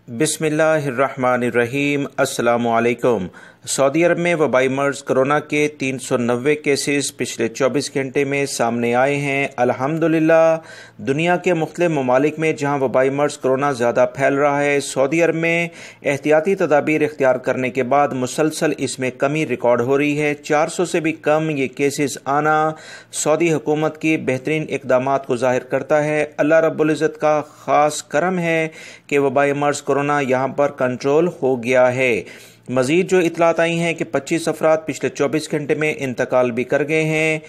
بسم اللہ الرحمن الرحیم۔ السلام علیکم۔ سعودی عرب میں وبائی مرض کرونا کے 390 کیسز پچھلے 24 گھنٹے میں سامنے آئے ہیں۔ الحمدللہ دنیا کے مختلف ممالک میں جہاں وبائی مرض کرونا زیادہ پھیل رہا ہے، سعودی عرب میں احتیاطی تدابیر اختیار کرنے کے بعد مسلسل اس میں کمی ریکارڈ ہو رہی ہے۔ 400 سے بھی کم یہ کیسز آنا سعودی حکومت کی بہترین اقدامات کو ظاہر کرتا ہے۔ اللہ رب العزت کا خاص کرم ہے کہ وبائی مرض کرونا یہاں پر کنٹرول ہو گیا ہے۔ مزید جو اطلاعات آئی ہیں کہ 25 افراد پچھلے 24 گھنٹے میں انتقال بھی کر گئے ہیں۔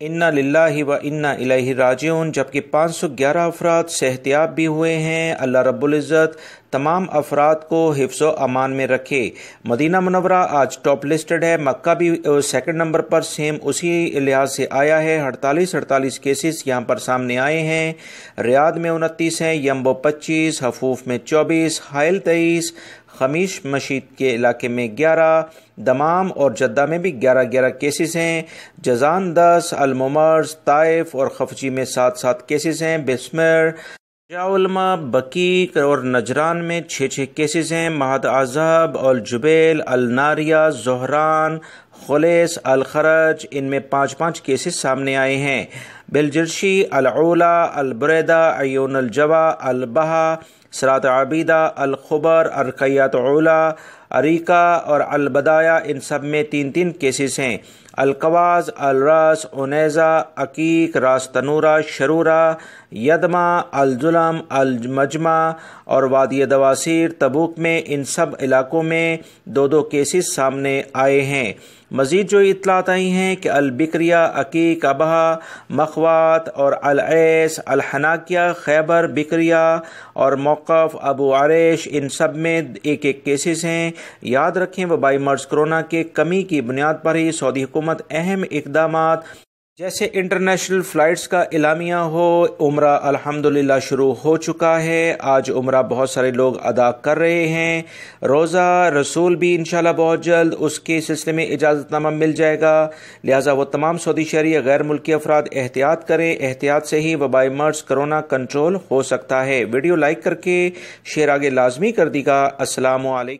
انا للہ و انا الیہ راجعون، جبکہ 511 افراد صحتیاب بھی ہوئے ہیں۔ اللہ رب العزت تمام افراد کو حفظ و امان میں رکھے۔ مدینہ منورہ آج ٹاپ لسٹڈ ہے، مکہ بھی سیکنڈ نمبر پر سیم اسی لحاظ سے آیا ہے۔ 48 کیسز یہاں پر سامنے آئے ہیں۔ ریاض میں 29 ہیں، یمبو 25، حفوف میں 24، حائل 23، خمیش مشید کے علاقے میں 11، دمام اور جدہ میں بھی 11 کیسز ہیں۔ جازان 10، الممرز، طائف اور خفجی میں 7 کیسز ہیں۔ بسمر، علماء، بقیق اور نجران میں 6 کیسز ہیں۔ مہد اعظم، الجبیل، الناریہ، زہران، خلیص، الخرج، ان میں 5 کیسز سامنے آئے ہیں۔ بلجرشی، العلا، البریدہ، عیون الجوا، البہا، سرات عبیدہ، الخبر، ارقیات علا، اریکا اور البدایہ، ان سب میں 3 کیسز ہیں۔ القواز، الراس، انیزہ، عقیق، راس تنورہ، شرورہ، یدما، الظلم، المجمع اور وادی دواسیر، تبوک میں ان سب علاقوں میں 2 کیسز سامنے آئے ہیں۔ مزید جو اطلاعات آئی ہیں کہ البکریہ، عقیق، ابہا، مخوات اور العیس، الحناکیہ، خیبر، بکریہ اور موقف ابو عریش، ان سب میں 1 کیسز ہیں۔ یاد رکھیں وبائی مرض کرونا کے کمی کی بنیاد پر ہی سعودی حکومت اہم اقدامات جیسے انٹرنیشنل فلائٹس کا اعلامیہ ہو۔ عمرہ الحمدللہ شروع ہو چکا ہے، آج عمرہ بہت سارے لوگ ادا کر رہے ہیں۔ روزہ رسول بھی انشاءاللہ بہت جلد اس کے سلسلے میں اجازت نامہ مل جائے گا، لہٰذا وہ تمام سعودی شہری غیر ملکی افراد احتیاط کریں۔ احتیاط سے ہی وبائی مرض کرونا کنٹرول ہو سکتا ہے۔ ویڈیو لائک کر کے شیئر آگے لازمی کر دی گا۔ السلام علیکم۔